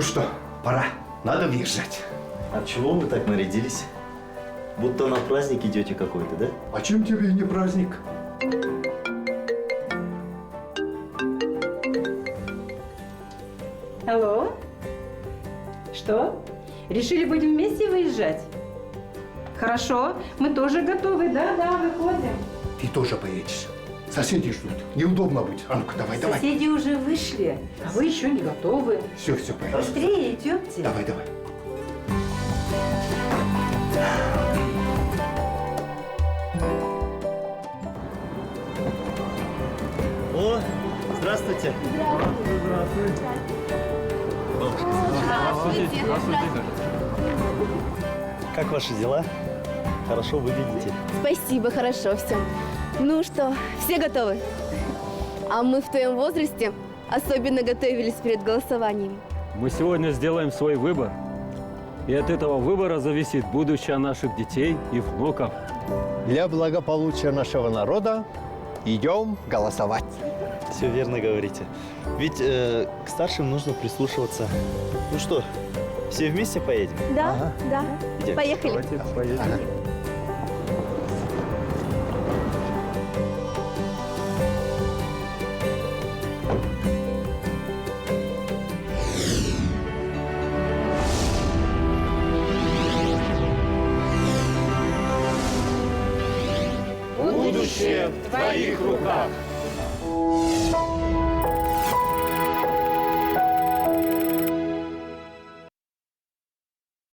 что, пора. Надо въезжать. А чего вы так нарядились? Будто на праздник идете какой-то, да? А чем тебе не праздник? Алло? Что? Решили будем вместе выезжать? Хорошо, мы тоже готовы. Да, выходим. Ты тоже поедешь. Соседи ждут. Неудобно будет. А ну-ка, давай. Соседи уже вышли, а вы еще не готовы. Все, поедем. Быстрее идемте. Давай. О, здравствуйте. Как ваши дела? Хорошо выглядите. Спасибо, хорошо все. Ну что, все готовы? А мы в твоем возрасте особенно готовились перед голосованием. Мы сегодня сделаем свой выбор. И от этого выбора зависит будущее наших детей и внуков. Для благополучия нашего народа идем голосовать. Все верно говорите. Ведь к старшим нужно прислушиваться. Ну что, все вместе поедем? Да, да. Идем. Поехали. Давайте поедем. Будущее в твоих руках.